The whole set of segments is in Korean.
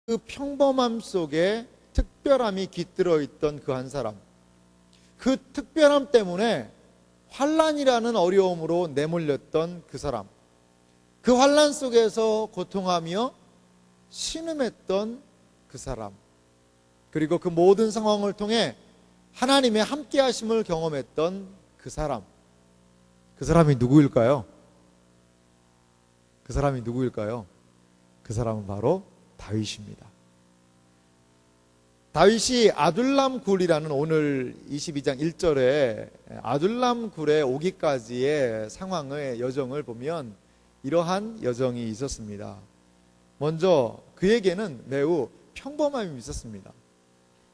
그 평범함 속에 특별함이 깃들어 있던 그 한 사람, 그 특별함 때문에 환난이라는 어려움으로 내몰렸던 그 사람, 그 환난 속에서 고통하며 신음했던 그 사람, 그리고 그 모든 상황을 통해 하나님의 함께 하심을 경험했던 그 사람, 그 사람이 누구일까요? 그 사람이 누구일까요? 그 사람은 바로 다윗입니다. 다윗이 아둘람 굴이라는 오늘 22장 1절에 아둘람 굴에 오기까지의 상황의 여정을 보면 이러한 여정이 있었습니다. 먼저 그에게는 매우 평범함이 있었습니다.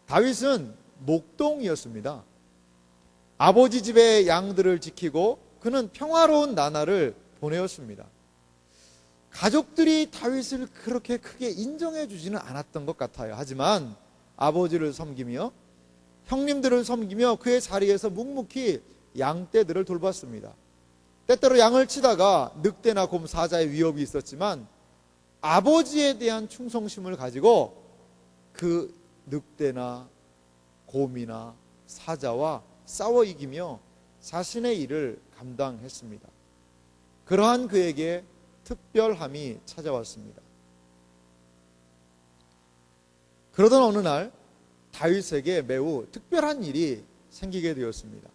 다윗은 목동이었습니다. 아버지 집의 양들을 지키고 그는 평화로운 나날을 보내었습니다. 가족들이 다윗을 그렇게 크게 인정해 주지는 않았던 것 같아요. 하지만 아버지를 섬기며 형님들을 섬기며 그의 자리에서 묵묵히 양떼들을 돌봤습니다. 때때로 양을 치다가 늑대나 곰, 사자의 위협이 있었지만 아버지에 대한 충성심을 가지고 그 늑대나 곰이나 사자와 싸워 이기며 자신의 일을 감당했습니다. 그러한 그에게 특별함이 찾아왔습니다. 그러던 어느 날 다윗에게 매우 특별한 일이 생기게 되었습니다.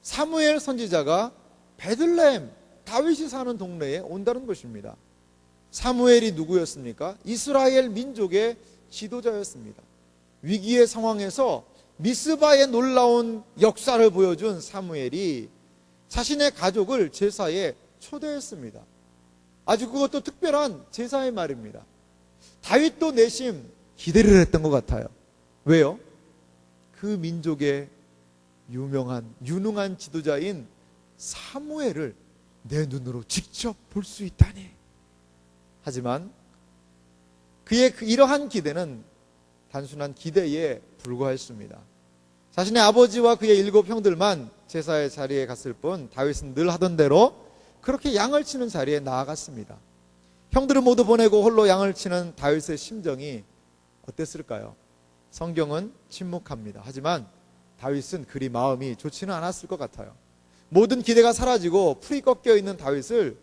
사무엘 선지자가 베들레헴, 다윗이 사는 동네에 온다는 것입니다. 사무엘이 누구였습니까? 이스라엘 민족의 지도자였습니다. 위기의 상황에서 미스바의 놀라운 역사를 보여준 사무엘이 자신의 가족을 제사에 초대했습니다. 아주 그것도 특별한 제사의 말입니다. 다윗도 내심 기대를 했던 것 같아요. 왜요? 그 민족의 유능한 지도자인 사무엘을 내 눈으로 직접 볼 수 있다니. 하지만 그의 이러한 기대는 단순한 기대에 불과했습니다. 자신의 아버지와 그의 7 형들만 제사의 자리에 갔을 뿐 다윗은 늘 하던 대로 그렇게 양을 치는 자리에 나아갔습니다. 형들을 모두 보내고 홀로 양을 치는 다윗의 심정이 어땠을까요? 성경은 침묵합니다. 하지만 다윗은 그리 마음이 좋지는 않았을 것 같아요. 모든 기대가 사라지고 풀이 꺾여 있는 다윗을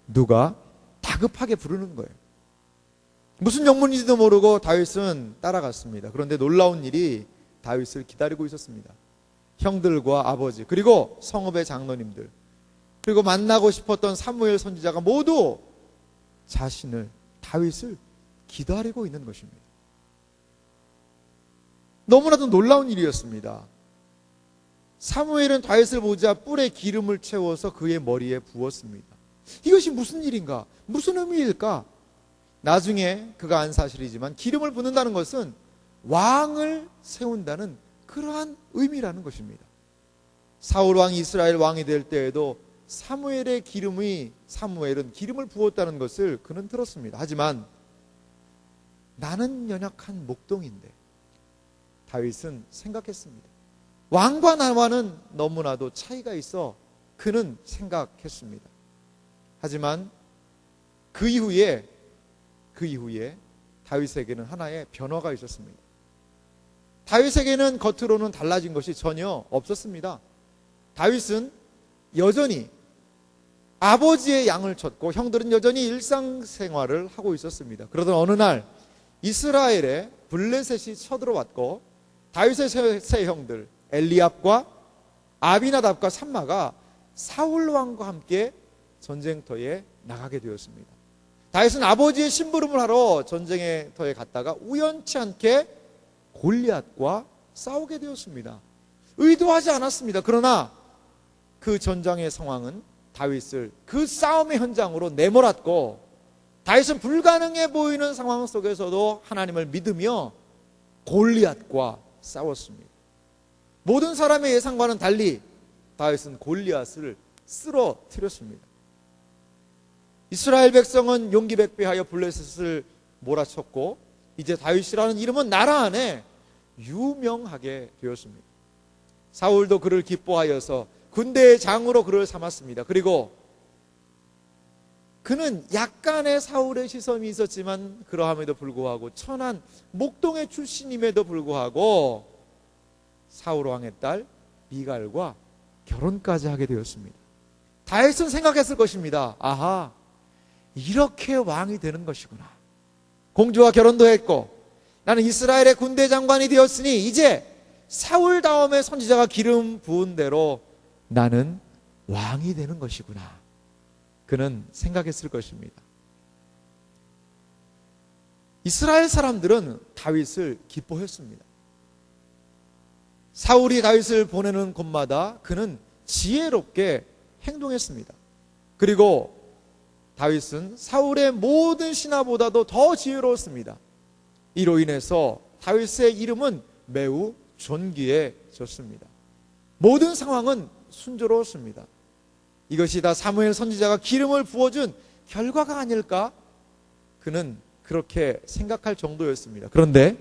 누가 다급하게 부르는 거예요. 무슨 영문인지도 모르고 다윗은 따라갔습니다. 그런데 놀라운 일이 다윗을 기다리고 있었습니다. 형들과 아버지, 그리고 성읍의 장로님들, 그리고 만나고 싶었던 사무엘 선지자가 모두 다윗을 기다리고 있는 것입니다. 너무나도 놀라운 일이었습니다. 사무엘은 다윗을 보자 뿔에 기름을 채워서 그의 머리에 부었습니다. 이것이 무슨 일인가? 무슨 의미일까? 나중에 그가 안 사실이지만 기름을 붓는다는 것은 왕을 세운다는 그러한 의미라는 것입니다. 사울 왕이 이스라엘 왕이 될 때에도 사무엘은 기름을 부었다는 것을 그는 들었습니다. 하지만 나는 연약한 목동인데, 다윗은 생각했습니다. 왕과 나와는 너무나도 차이가 있어 그는 생각했습니다. 하지만 그 이후에 다윗에게는 하나의 변화가 있었습니다. 다윗에게는 겉으로는 달라진 것이 전혀 없었습니다. 다윗은 여전히 아버지의 양을 쳤고 형들은 여전히 일상생활을 하고 있었습니다. 그러던 어느 날 이스라엘에 블레셋이 쳐들어왔고 다윗의 세 형들 엘리압과 아비나답과 삼마가 사울 왕과 함께 전쟁터에 나가게 되었습니다. 다윗은 아버지의 심부름을 하러 전쟁터에 갔다가 우연치 않게 골리앗과 싸우게 되었습니다. 의도하지 않았습니다. 그러나 그 전장의 상황은 다윗을 그 싸움의 현장으로 내몰았고, 다윗은 불가능해 보이는 상황 속에서도 하나님을 믿으며 골리앗과 싸웠습니다. 모든 사람의 예상과는 달리 다윗은 골리앗을 쓰러뜨렸습니다. 이스라엘 백성은 용기백배하여 블레셋을 몰아쳤고 이제 다윗이라는 이름은 나라 안에 유명하게 되었습니다. 사울도 그를 기뻐하여서 군대의 장으로 그를 삼았습니다. 그리고 그는 약간의 사울의 시선이 있었지만 그러함에도 불구하고 천한 목동의 출신임에도 불구하고 사울 왕의 딸 미갈과 결혼까지 하게 되었습니다. 다윗은 생각했을 것입니다. 아하, 이렇게 왕이 되는 것이구나. 공주와 결혼도 했고 나는 이스라엘의 군대 장관이 되었으니 이제 사울 다음에 선지자가 기름 부은 대로 나는 왕이 되는 것이구나. 그는 생각했을 것입니다. 이스라엘 사람들은 다윗을 기뻐했습니다. 사울이 다윗을 보내는 곳마다 그는 지혜롭게 행동했습니다. 그리고 다윗은 사울의 모든 신하보다도 더 지혜로웠습니다. 이로 인해서 다윗의 이름은 매우 존귀해졌습니다. 모든 상황은 순조로웠습니다. 이것이 다 사무엘 선지자가 기름을 부어준 결과가 아닐까? 그는 그렇게 생각할 정도였습니다. 그런데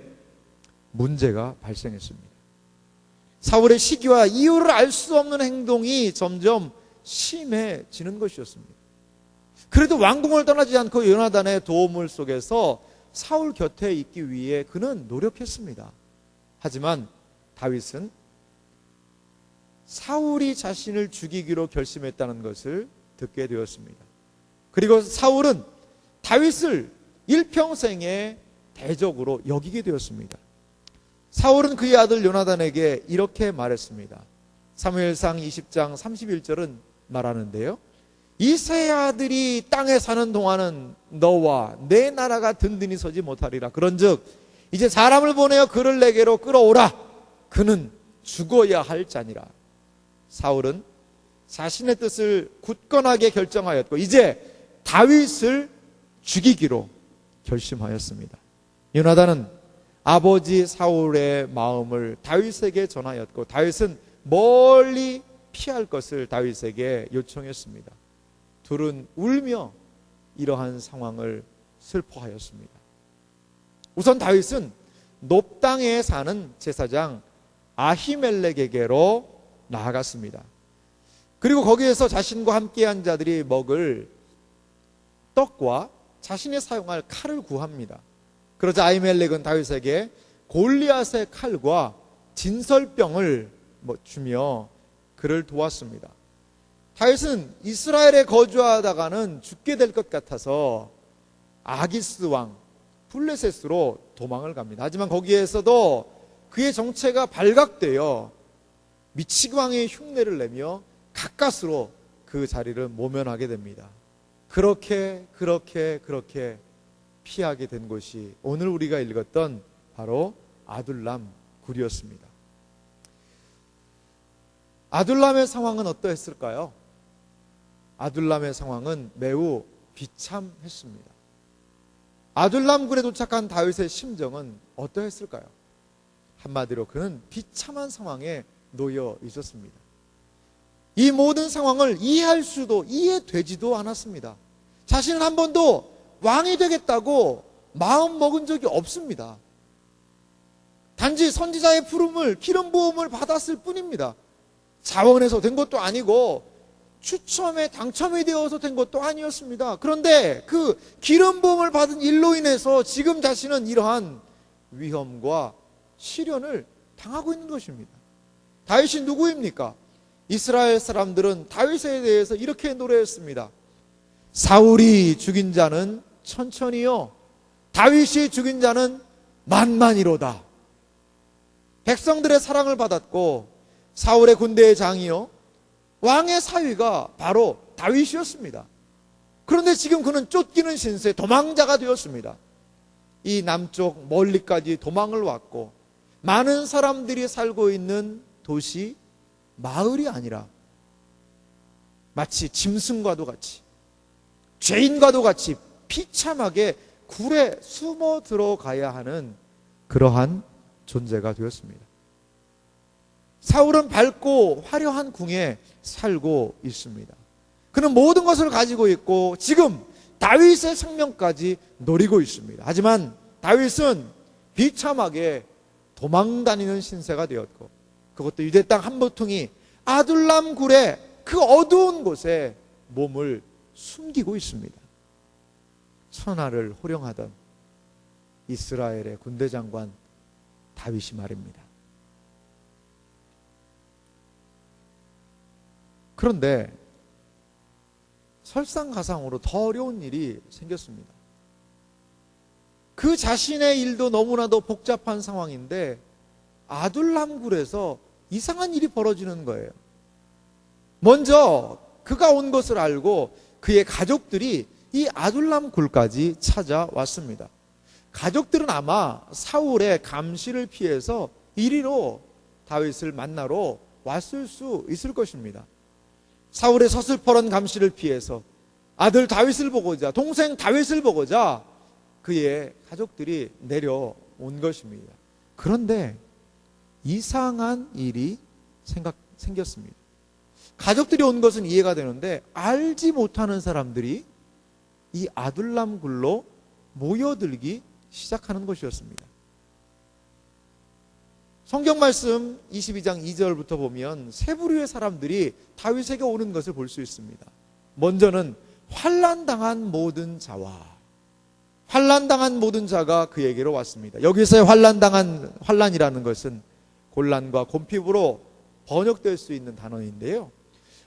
문제가 발생했습니다. 사울의 시기와 이유를 알 수 없는 행동이 점점 심해지는 것이었습니다. 그래도 왕궁을 떠나지 않고 요나단의 도움을 속에서 사울 곁에 있기 위해 그는 노력했습니다. 하지만 다윗은 사울이 자신을 죽이기로 결심했다는 것을 듣게 되었습니다. 그리고 사울은 다윗을 일평생의 대적으로 여기게 되었습니다. 사울은 그의 아들 요나단에게 이렇게 말했습니다. 사무엘상 20장 31절은 말하는데요. 이 세 아들이 땅에 사는 동안은 너와 내 나라가 든든히 서지 못하리라. 그런즉 이제 사람을 보내어 그를 내게로 끌어오라. 그는 죽어야 할 자니라. 사울은 자신의 뜻을 굳건하게 결정하였고 이제 다윗을 죽이기로 결심하였습니다. 요나단은 아버지 사울의 마음을 다윗에게 전하였고 다윗은 멀리 피할 것을 다윗에게 요청했습니다. 둘은 울며 이러한 상황을 슬퍼하였습니다. 우선 다윗은 높 땅에 사는 제사장 아히멜렉에게로 나아갔습니다. 그리고 거기에서 자신과 함께한 자들이 먹을 떡과 자신이 사용할 칼을 구합니다. 그러자 아히멜렉은 다윗에게 골리앗의 칼과 진설병을 주며 그를 도왔습니다. 다윗은 이스라엘에 거주하다가는 죽게 될 것 같아서 아기스 왕 블레셋으로 도망을 갑니다. 하지만 거기에서도 그의 정체가 발각되어 미치광 왕의 흉내를 내며 가까스로 그 자리를 모면하게 됩니다. 그렇게 피하게 된 곳이 오늘 우리가 읽었던 바로 아둘람 굴이었습니다. 아둘람의 상황은 어떠했을까요? 아둘람의 상황은 매우 비참했습니다. 아둘람 굴에 도착한 다윗의 심정은 어떠했을까요? 한마디로 그는 비참한 상황에 놓여 있었습니다. 이 모든 상황을 이해되지도 않았습니다. 자신은 한 번도 왕이 되겠다고 마음 먹은 적이 없습니다. 단지 선지자의 부름을 기름 부음을 받았을 뿐입니다. 자원해서 된 것도 아니고 추첨에 당첨이 되어서 된 것도 아니었습니다. 그런데 그 기름 부음을 받은 일로 인해서 지금 자신은 이러한 위험과 시련을 당하고 있는 것입니다. 다윗이 누구입니까? 이스라엘 사람들은 다윗에 대해서 이렇게 노래했습니다. 사울이 죽인 자는 천천히요, 다윗이 죽인 자는 만만이로다. 백성들의 사랑을 받았고 사울의 군대의 장이요, 왕의 사위가 바로 다윗이었습니다. 그런데 지금 그는 쫓기는 신세, 도망자가 되었습니다. 이 남쪽 멀리까지 도망을 왔고 많은 사람들이 살고 있는 도시, 마을이 아니라 마치 짐승과도 같이, 죄인과도 같이 비참하게 굴에 숨어 들어가야 하는 그러한 존재가 되었습니다. 사울은 밝고 화려한 궁에 살고 있습니다. 그는 모든 것을 가지고 있고 지금 다윗의 생명까지 노리고 있습니다. 하지만 다윗은 비참하게 도망다니는 신세가 되었고 그것도 유대 땅 한 모퉁이 아둘람 굴의 그 어두운 곳에 몸을 숨기고 있습니다. 천하를 호령하던 이스라엘의 군대 장관 다윗이 말입니다. 그런데 설상가상으로 더 어려운 일이 생겼습니다. 그 자신의 일도 너무나도 복잡한 상황인데 아둘람 굴에서 이상한 일이 벌어지는 거예요. 먼저 그가 온 것을 알고 그의 가족들이 이 아둘람 굴까지 찾아왔습니다. 가족들은 아마 사울의 감시를 피해서 이리로 다윗을 만나러 왔을 수 있을 것입니다. 사울의 서슬퍼런 감시를 피해서 아들 다윗을 보고자, 동생 다윗을 보고자 그의 가족들이 내려온 것입니다. 그런데 이상한 일이 생겼습니다. 가족들이 온 것은 이해가 되는데 알지 못하는 사람들이 이 아둘람 굴로 모여들기 시작하는 것이었습니다. 성경 말씀 22장 2절부터 보면 세 부류의 사람들이 다윗에게 오는 것을 볼 수 있습니다. 먼저는 환난당한 모든 자가 그에게로 왔습니다. 여기서의 환난이라는 것은 곤란과 곤핍으로 번역될 수 있는 단어인데요,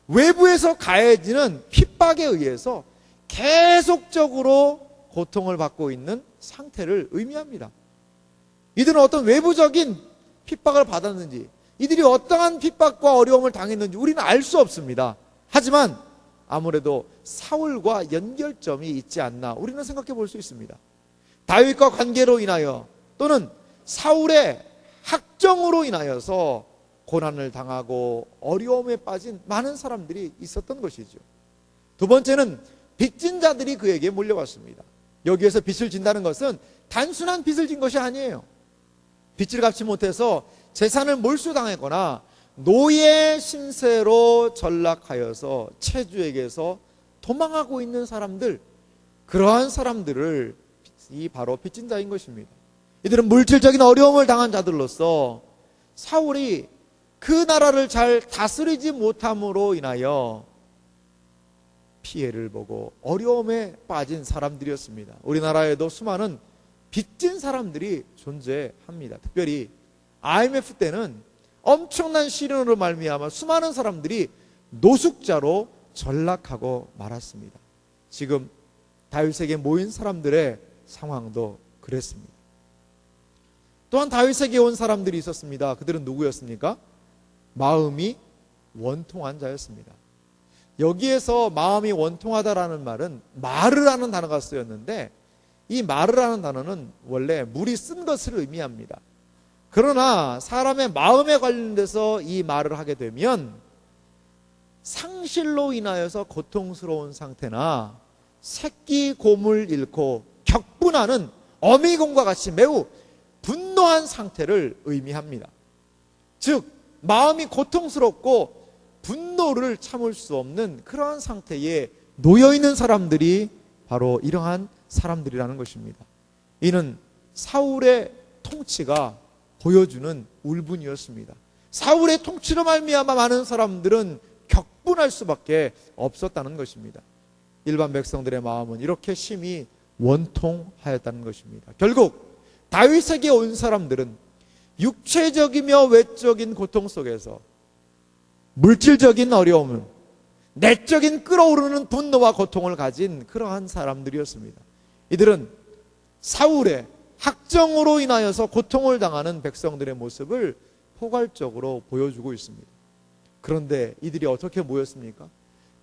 외부에서 가해지는 핍박에 의해서 계속적으로 고통을 받고 있는 상태를 의미합니다. 이들은 어떤 외부적인 핍박을 받았는지, 이들이 어떠한 핍박과 어려움을 당했는지 우리는 알 수 없습니다. 하지만 아무래도 사울과 연결점이 있지 않나 우리는 생각해 볼 수 있습니다. 다윗과 관계로 인하여 또는 사울의 학정으로 인하여서 고난을 당하고 어려움에 빠진 많은 사람들이 있었던 것이죠. 두 번째는 빚진 자들이 그에게 몰려왔습니다. 여기에서 빚을 진다는 것은 단순한 빚을 진 것이 아니에요. 빚을 갚지 못해서 재산을 몰수당했거나 노예 신세로 전락하여서 채주에게서 도망하고 있는 사람들, 그러한 사람들을 바로 빚진 자인 것입니다. 이들은 물질적인 어려움을 당한 자들로서 사울이 그 나라를 잘 다스리지 못함으로 인하여 피해를 보고 어려움에 빠진 사람들이었습니다. 우리나라에도 수많은 빚진 사람들이 존재합니다. 특별히 IMF 때는 엄청난 시련으로 말미암아 수많은 사람들이 노숙자로 전락하고 말았습니다. 지금 다윗에게 모인 사람들의 상황도 그랬습니다. 또한 다윗에게 온 사람들이 있었습니다. 그들은 누구였습니까? 마음이 원통한 자였습니다. 여기에서 마음이 원통하다라는 말은 마르라는 단어가 쓰였는데, 이 마르라는 단어는 원래 물이 쓴 것을 의미합니다. 그러나 사람의 마음에 관련돼서 이 말을 하게 되면 상실로 인하여서 고통스러운 상태나 새끼 곰을 잃고 격분하는 어미곰과 같이 매우 분노한 상태를 의미합니다. 즉 마음이 고통스럽고 분노를 참을 수 없는 그러한 상태에 놓여있는 사람들이 바로 이러한 사람들이라는 것입니다. 이는 사울의 통치가 보여주는 울분이었습니다. 사울의 통치로 말미암아 많은 사람들은 격분할 수밖에 없었다는 것입니다. 일반 백성들의 마음은 이렇게 심히 원통하였다는 것입니다. 결국 다윗에게 온 사람들은 육체적이며 외적인 고통 속에서 물질적인 어려움, 내적인 끓어오르는 분노와 고통을 가진 그러한 사람들이었습니다. 이들은 사울의 학정으로 인하여서 고통을 당하는 백성들의 모습을 포괄적으로 보여주고 있습니다. 그런데 이들이 어떻게 모였습니까?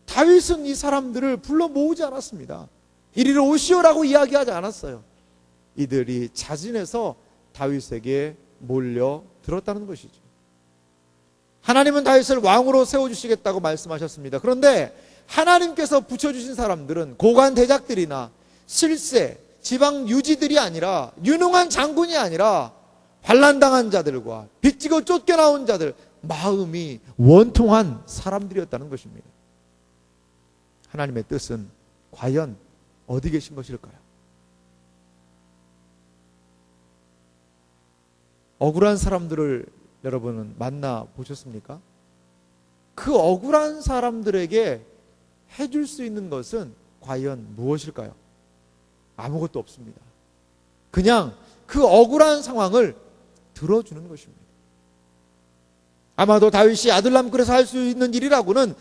다윗은 이 사람들을 불러 모으지 않았습니다. 이리로 오시오라고 이야기하지 않았어요. 이들이 자진해서 다윗에게 몰려들었다는 것이죠. 하나님은 다윗을 왕으로 세워주시겠다고 말씀하셨습니다. 그런데 하나님께서 붙여주신 사람들은 고관 대작들이나 실세, 지방 유지들이 아니라, 유능한 장군이 아니라 환난당한 자들과 빚지고 쫓겨나온 자들, 마음이 원통한 사람들이었다는 것입니다. 하나님의 뜻은 과연 어디 계신 것일까요? 억울한 사람들을 여러분은 만나보셨습니까? 그 억울한 사람들에게 해줄 수 있는 것은 과연 무엇일까요? 아무것도 없습니다. 그냥 그 억울한 상황을 들어주는 것입니다. 아마도 다윗이 아둘람굴에서 할 수 있는 일이라고는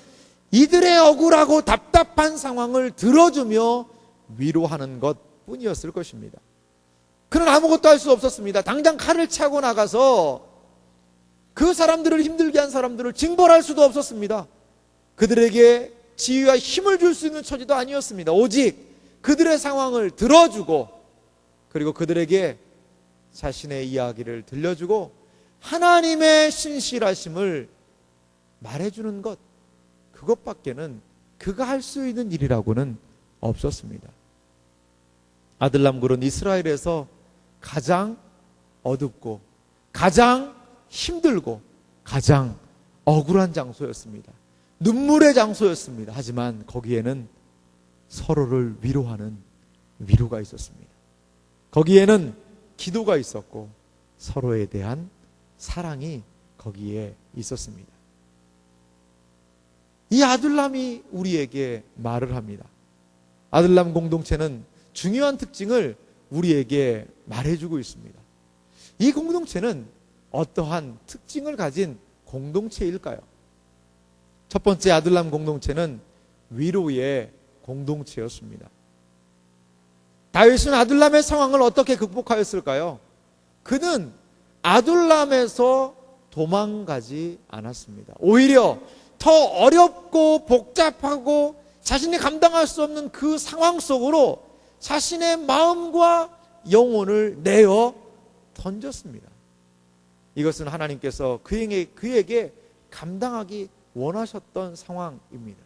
이들의 억울하고 답답한 상황을 들어주며 위로하는 것 뿐이었을 것입니다. 그는 아무것도 할 수 없었습니다. 당장 칼을 차고 나가서 그 사람들을 힘들게 한 사람들을 징벌할 수도 없었습니다. 그들에게 지위와 힘을 줄 수 있는 처지도 아니었습니다. 오직 그들의 상황을 들어주고 그리고 그들에게 자신의 이야기를 들려주고 하나님의 신실하심을 말해주는 것, 그것밖에는 그가 할 수 있는 일이라고는 없었습니다. 아둘람굴은 이스라엘에서 가장 어둡고 가장 힘들고 가장 억울한 장소였습니다. 눈물의 장소였습니다. 하지만 거기에는 서로를 위로하는 위로가 있었습니다. 거기에는 기도가 있었고 서로에 대한 사랑이 거기에 있었습니다. 이 아둘람이 우리에게 말을 합니다. 아둘람 공동체는 중요한 특징을 우리에게 말해주고 있습니다. 이 공동체는 어떠한 특징을 가진 공동체일까요? 첫 번째 아둘람 공동체는 위로의 공동체였습니다. 다윗은 아둘람의 상황을 어떻게 극복하였을까요? 그는 아둘람에서 도망가지 않았습니다. 오히려 더 어렵고 복잡하고 자신이 감당할 수 없는 그 상황 속으로 자신의 마음과 영혼을 내어 던졌습니다. 이것은 하나님께서 그에게 감당하기 원하셨던 상황입니다.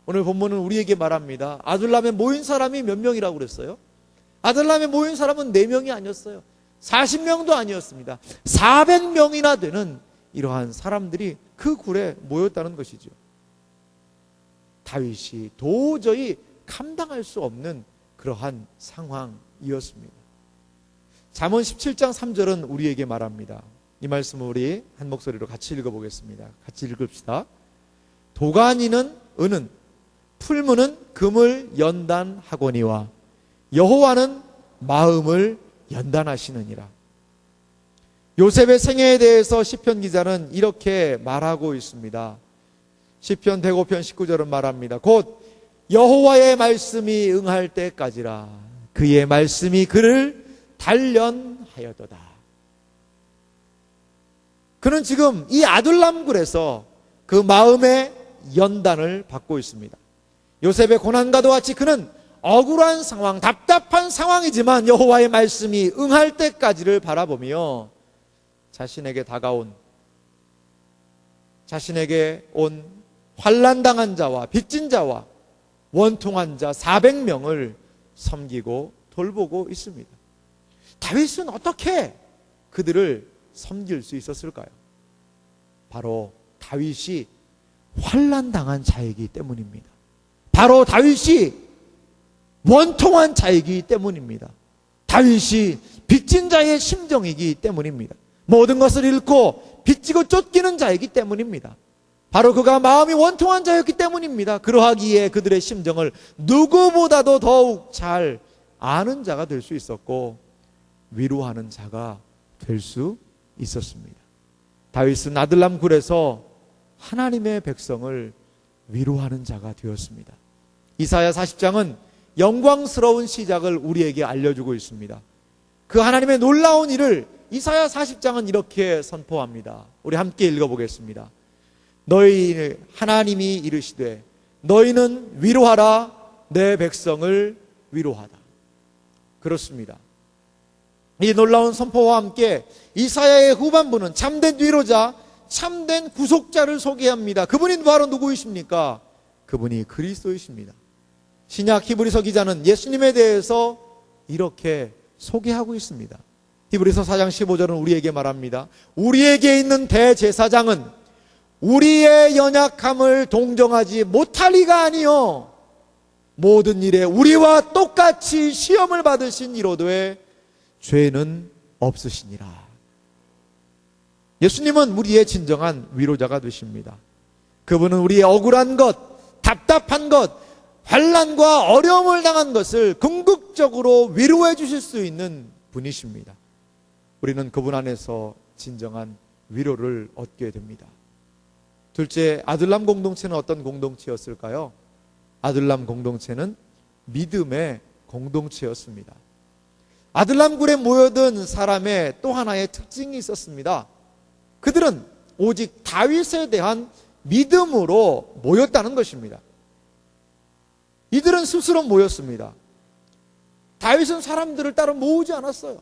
오늘 본문은 우리에게 말합니다. 아둘람에 모인 사람이 몇 명이라고 그랬어요? 아둘람에 모인 사람은 4명이 아니었어요. 40명도 아니었습니다. 400명이나 되는 이러한 사람들이 그 굴에 모였다는 것이죠. 다윗이 도저히 감당할 수 없는 그러한 상황이었습니다. 잠언 17장 3절은 우리에게 말합니다. 이 말씀을 우리 한 목소리로 같이 읽어보겠습니다. 같이 읽읍시다. 도가니는 은은, 풀무는 금을 연단하거니와 여호와는 마음을 연단하시느니라. 요셉의 생애에 대해서 시편 기자는 이렇게 말하고 있습니다. 시편 105편 19절은 말합니다. 곧 여호와의 말씀이 응할 때까지라 그의 말씀이 그를 단련하여도다. 그는 지금 이 아둘람굴에서 그 마음의 연단을 받고 있습니다. 요셉의 고난과도 같이 그는 억울한 상황, 답답한 상황이지만 여호와의 말씀이 응할 때까지를 바라보며 자신에게 다가온, 자신에게 온 환난당한 자와 빚진 자와 원통한 자 400명을 섬기고 돌보고 있습니다. 다윗은 어떻게 그들을 섬길 수 있었을까요? 바로 다윗이 환난당한 자이기 때문입니다. 바로 다윗이 원통한 자이기 때문입니다. 다윗이 빚진 자의 심정이기 때문입니다. 모든 것을 잃고 빚지고 쫓기는 자이기 때문입니다. 바로 그가 마음이 원통한 자였기 때문입니다. 그러하기에 그들의 심정을 누구보다도 더욱 잘 아는 자가 될 수 있었고 위로하는 자가 될 수 있었습니다. 다윗은 아둘람 굴에서 하나님의 백성을 위로하는 자가 되었습니다. 이사야 40장은 영광스러운 시작을 우리에게 알려주고 있습니다. 그 하나님의 놀라운 일을 이사야 40장은 이렇게 선포합니다. 우리 함께 읽어보겠습니다. 너희 하나님이 이르시되 너희는 위로하라 내 백성을 위로하다. 그렇습니다. 이 놀라운 선포와 함께 이사야의 후반부는 참된 위로자, 참된 구속자를 소개합니다. 그분이 바로 누구이십니까? 그분이 그리스도이십니다. 신약 히브리서 기자는 예수님에 대해서 이렇게 소개하고 있습니다. 히브리서 4장 15절은 우리에게 말합니다. 우리에게 있는 대제사장은 우리의 연약함을 동정하지 못할 리가 아니요 모든 일에 우리와 똑같이 시험을 받으신 이로되 죄는 없으시니라. 예수님은 우리의 진정한 위로자가 되십니다. 그분은 우리의 억울한 것, 답답한 것, 환난과 어려움을 당한 것을 궁극적으로 위로해 주실 수 있는 분이십니다. 우리는 그분 안에서 진정한 위로를 얻게 됩니다. 둘째, 아들람 공동체는 어떤 공동체였을까요? 아들람 공동체는 믿음의 공동체였습니다. 아들람 굴에 모여든 사람의 또 하나의 특징이 있었습니다. 그들은 오직 다윗에 대한 믿음으로 모였다는 것입니다. 이들은 스스로 모였습니다. 다윗은 사람들을 따로 모으지 않았어요.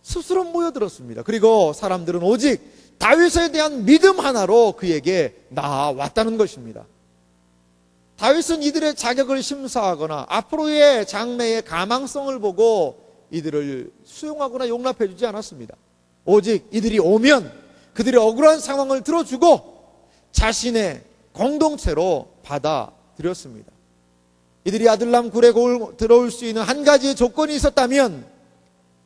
스스로 모여들었습니다. 그리고 사람들은 오직 다윗에 대한 믿음 하나로 그에게 나아왔다는 것입니다. 다윗은 이들의 자격을 심사하거나 앞으로의 장래의 가망성을 보고 이들을 수용하거나 용납해 주지 않았습니다. 오직 이들이 오면 그들의 억울한 상황을 들어주고 자신의 공동체로 받아들였습니다. 이들이 아들람 굴에 들어올 수 있는 한 가지의 조건이 있었다면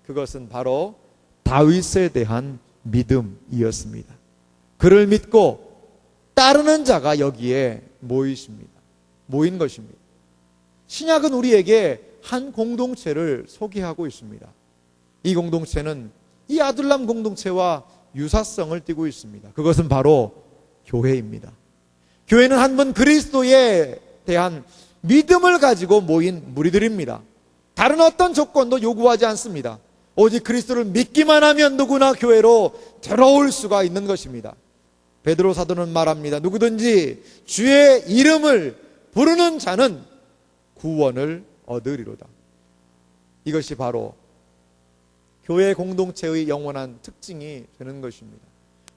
그것은 바로 다윗에 대한 믿음이었습니다. 그를 믿고 따르는 자가 여기에 모인 것입니다. 신약은 우리에게 한 공동체를 소개하고 있습니다. 이 공동체는 이 아둘람 공동체와 유사성을 띠고 있습니다. 그것은 바로 교회입니다. 교회는 한 분 그리스도에 대한 믿음을 가지고 모인 무리들입니다. 다른 어떤 조건도 요구하지 않습니다. 오직 그리스도를 믿기만 하면 누구나 교회로 들어올 수가 있는 것입니다. 베드로 사도는 말합니다. 누구든지 주의 이름을 부르는 자는 구원을 얻으리로다. 이것이 바로 교회 공동체의 영원한 특징이 되는 것입니다.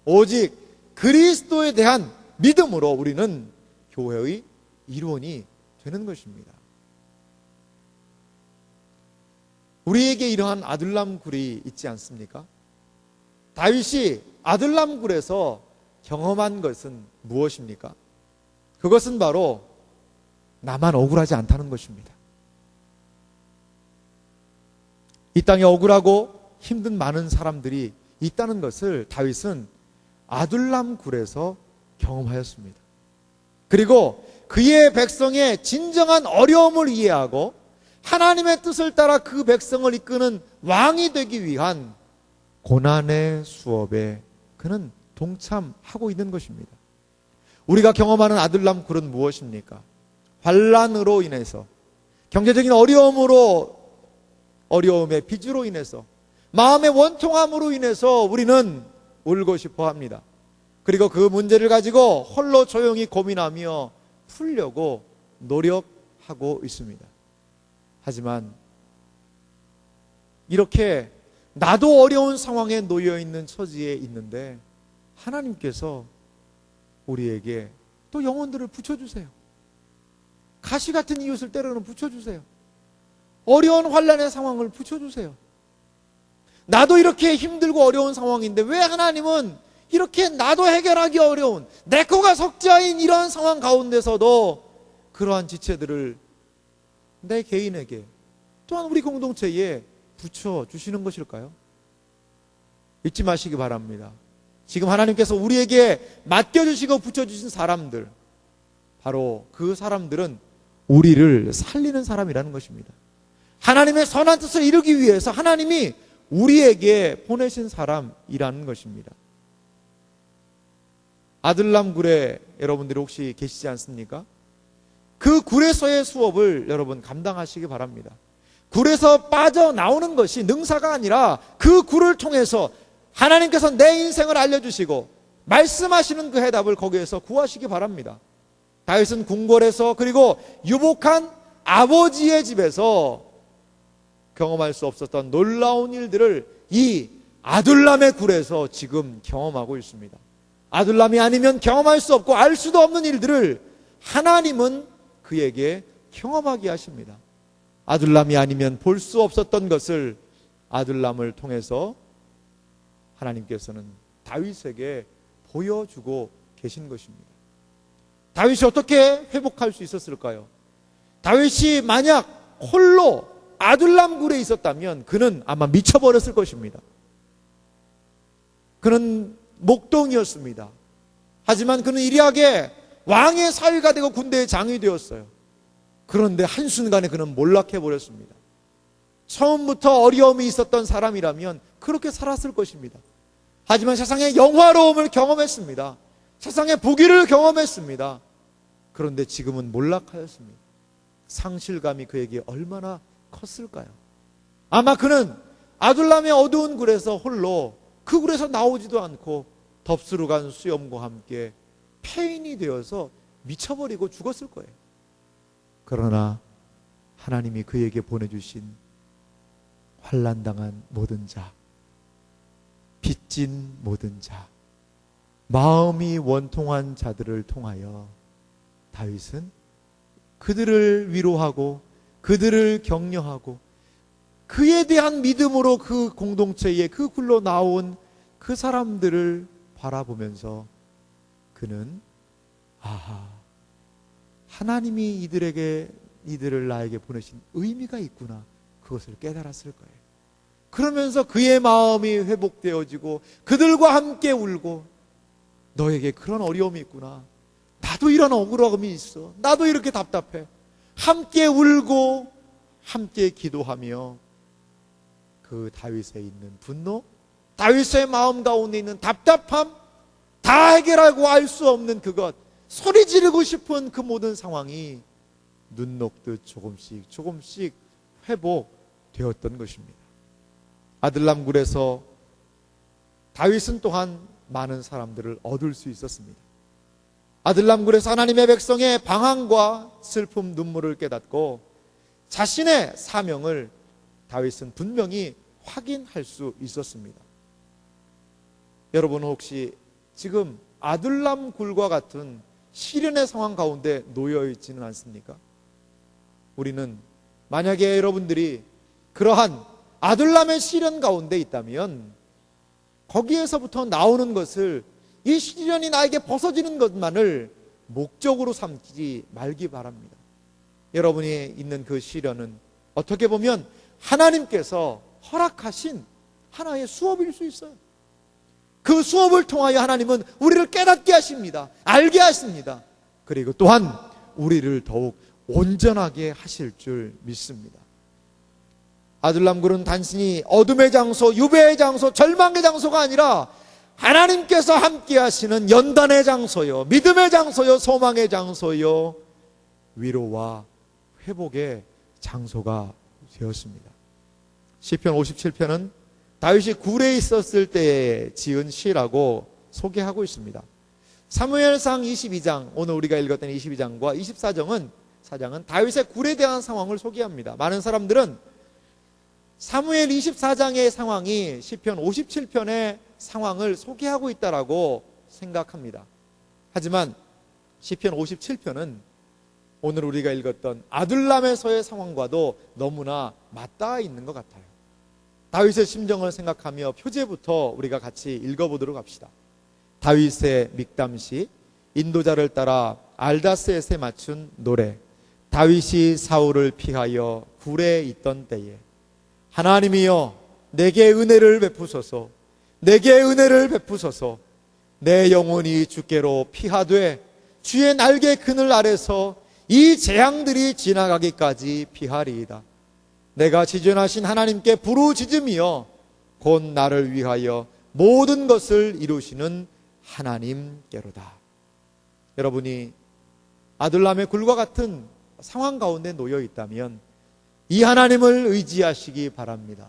오직 그리스도에 대한 믿음으로 우리는 교회의 일원이 되는 것입니다. 우리에게 이러한 아둘람 굴이 있지 않습니까? 다윗이 아둘람 굴에서 경험한 것은 무엇입니까? 그것은 바로 나만 억울하지 않다는 것입니다. 이 땅에 억울하고 힘든 많은 사람들이 있다는 것을 다윗은 아둘람 굴에서 경험하였습니다. 그리고 그의 백성의 진정한 어려움을 이해하고 하나님의 뜻을 따라 그 백성을 이끄는 왕이 되기 위한 고난의 수업에 그는 동참하고 있는 것입니다. 우리가 경험하는 아둘람 굴은 무엇입니까? 환난으로 인해서, 경제적인 어려움의 빚으로 인해서, 마음의 원통함으로 인해서 우리는 울고 싶어 합니다. 그리고 그 문제를 가지고 홀로 조용히 고민하며 풀려고 노력하고 있습니다. 하지만 이렇게 나도 어려운 상황에 놓여 있는 처지에 있는데 하나님께서 우리에게 또 영혼들을 붙여주세요. 가시 같은 이웃을 때로는 붙여주세요. 어려운 환난의 상황을 붙여주세요. 나도 이렇게 힘들고 어려운 상황인데 왜 하나님은 이렇게 나도 해결하기 어려운 내 거가 석자인 이런 상황 가운데서도 그러한 지체들을 내 개인에게 또한 우리 공동체에 붙여주시는 것일까요? 잊지 마시기 바랍니다. 지금 하나님께서 우리에게 맡겨주시고 붙여주신 사람들, 바로 그 사람들은 우리를 살리는 사람이라는 것입니다. 하나님의 선한 뜻을 이루기 위해서 하나님이 우리에게 보내신 사람이라는 것입니다. 아들람 굴에 여러분들이 혹시 계시지 않습니까? 그 굴에서의 수업을 여러분 감당하시기 바랍니다. 굴에서 빠져나오는 것이 능사가 아니라 그 굴을 통해서 하나님께서 내 인생을 알려주시고 말씀하시는 그 해답을 거기에서 구하시기 바랍니다. 다윗은 궁궐에서 그리고 유복한 아버지의 집에서 경험할 수 없었던 놀라운 일들을 이 아둘람의 굴에서 지금 경험하고 있습니다. 아둘람이 아니면 경험할 수 없고 알 수도 없는 일들을 하나님은 그에게 경험하게 하십니다. 아둘람이 아니면 볼 수 없었던 것을 아둘람을 통해서 하나님께서는 다윗에게 보여주고 계신 것입니다. 다윗이 어떻게 회복할 수 있었을까요? 다윗이 만약 홀로 아둘람 굴에 있었다면 그는 아마 미쳐버렸을 것입니다. 그는 목동이었습니다. 하지만 그는 이리하게 왕의 사위가 되고 군대의 장이 되었어요. 그런데 한순간에 그는 몰락해 버렸습니다. 처음부터 어려움이 있었던 사람이라면 그렇게 살았을 것입니다. 하지만 세상의 영화로움을 경험했습니다. 세상의 부귀를 경험했습니다. 그런데 지금은 몰락하였습니다. 상실감이 그에게 얼마나 컸을까요? 아마 그는 아둘람의 어두운 굴에서 홀로 그 굴에서 나오지도 않고 덥수룩 간 수염과 함께 폐인이 되어서 미쳐버리고 죽었을 거예요. 그러나 하나님이 그에게 보내주신 환난당한 모든 자, 빚진 모든 자, 마음이 원통한 자들을 통하여 다윗은 그들을 위로하고 그들을 격려하고 그에 대한 믿음으로 그 공동체에 그 굴로 나온 그 사람들을 바라보면서 그는 아하, 하나님이 이들을 나에게 보내신 의미가 있구나, 그것을 깨달았을 거예요. 그러면서 그의 마음이 회복되어지고 그들과 함께 울고, 너에게 그런 어려움이 있구나, 나도 이런 억울함이 있어, 나도 이렇게 답답해, 함께 울고 함께 기도하며 그 다윗에 있는 분노, 다윗의 마음 가운데 있는 답답함, 다 해결하고 알 수 없는 그것, 소리 지르고 싶은 그 모든 상황이 눈 녹듯 조금씩 조금씩 회복되었던 것입니다. 아들람 굴에서 다윗은 또한 많은 사람들을 얻을 수 있었습니다. 아들람 굴에서 하나님의 백성의 방황과 슬픔, 눈물을 깨닫고 자신의 사명을 다윗은 분명히 확인할 수 있었습니다. 여러분은 혹시 지금 아둘람 굴과 같은 시련의 상황 가운데 놓여 있지는 않습니까? 우리는 만약에 여러분들이 그러한 아둘람의 시련 가운데 있다면 거기에서부터 나오는 것을, 이 시련이 나에게 벗어지는 것만을 목적으로 삼지 말기 바랍니다. 여러분이 있는 그 시련은 어떻게 보면 하나님께서 허락하신 하나의 수업일 수 있어요. 그 수업을 통하여 하나님은 우리를 깨닫게 하십니다. 알게 하십니다. 그리고 또한 우리를 더욱 온전하게 하실 줄 믿습니다. 아둘람 굴은 단순히 어둠의 장소, 유배의 장소, 절망의 장소가 아니라 하나님께서 함께 하시는 연단의 장소요, 믿음의 장소요, 소망의 장소요, 위로와 회복의 장소가 되었습니다. 시편 57편은 다윗이 굴에 있었을 때에 지은 시라고 소개하고 있습니다. 사무엘상 22장, 오늘 우리가 읽었던 22장과 24장은 다윗의 굴에 대한 상황을 소개합니다. 많은 사람들은 사무엘 24장의 상황이 시편 57편의 상황을 소개하고 있다라고 생각합니다. 하지만 시편 57편은 오늘 우리가 읽었던 아둘람에서의 상황과도 너무나 맞닿아 있는 것 같아요. 다윗의 심정을 생각하며 표제부터 우리가 같이 읽어보도록 합시다. 다윗의 믹담시, 인도자를 따라 알다셋에 맞춘 노래. 다윗이 사울을 피하여 굴에 있던 때에 하나님이여 내게 은혜를 베푸소서, 내게 은혜를 베푸소서. 내 영혼이 주께로 피하되 주의 날개 그늘 아래서 이 재앙들이 지나가기까지 피하리이다. 내가 지존하신 하나님께 부르짖으며 곧 나를 위하여 모든 것을 이루시는 하나님께로다. 여러분이 아둘람의 굴과 같은 상황 가운데 놓여 있다면 이 하나님을 의지하시기 바랍니다.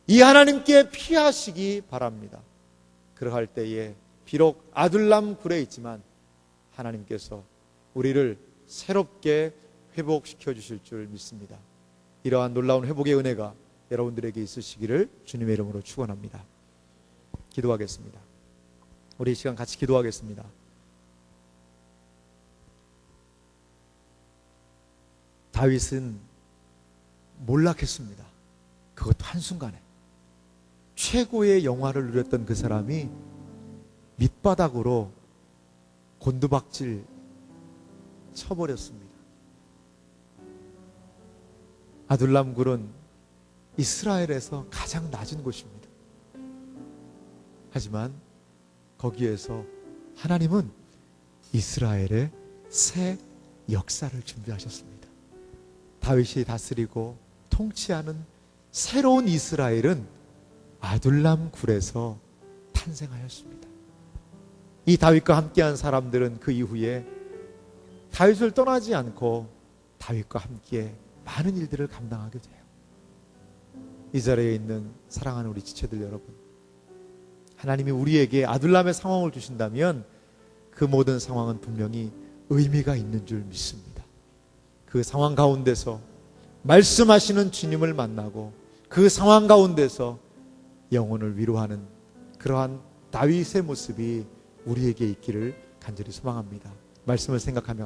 이 하나님께 피하시기 바랍니다. 그러할 때에 비록 아둘람 굴에 있지만 하나님께서 우리를 새롭게 회복시켜 주실 줄 믿습니다. 이러한 놀라운 회복의 은혜가 여러분들에게 있으시기를 주님의 이름으로 축원합니다. 기도하겠습니다. 우리 이 시간 같이 기도하겠습니다. 다윗은 몰락했습니다. 그것도 한순간에. 최고의 영화를 누렸던 그 사람이 밑바닥으로 곤두박질 쳐버렸습니다. 아둘람 굴은 이스라엘에서 가장 낮은 곳입니다. 하지만 거기에서 하나님은 이스라엘의 새 역사를 준비하셨습니다. 다윗이 다스리고 통치하는 새로운 이스라엘은 아둘람 굴에서 탄생하였습니다. 이 다윗과 함께한 사람들은 그 이후에 다윗을 떠나지 않고 다윗과 함께 많은 일들을 감당하게 돼요. 이 자리에 있는 사랑하는 우리 지체들 여러분, 하나님이 우리에게 아둘람의 상황을 주신다면 그 모든 상황은 분명히 의미가 있는 줄 믿습니다. 그 상황 가운데서 말씀하시는 주님을 만나고 그 상황 가운데서 영혼을 위로하는 그러한 다윗의 모습이 우리에게 있기를 간절히 소망합니다. 말씀을 생각하며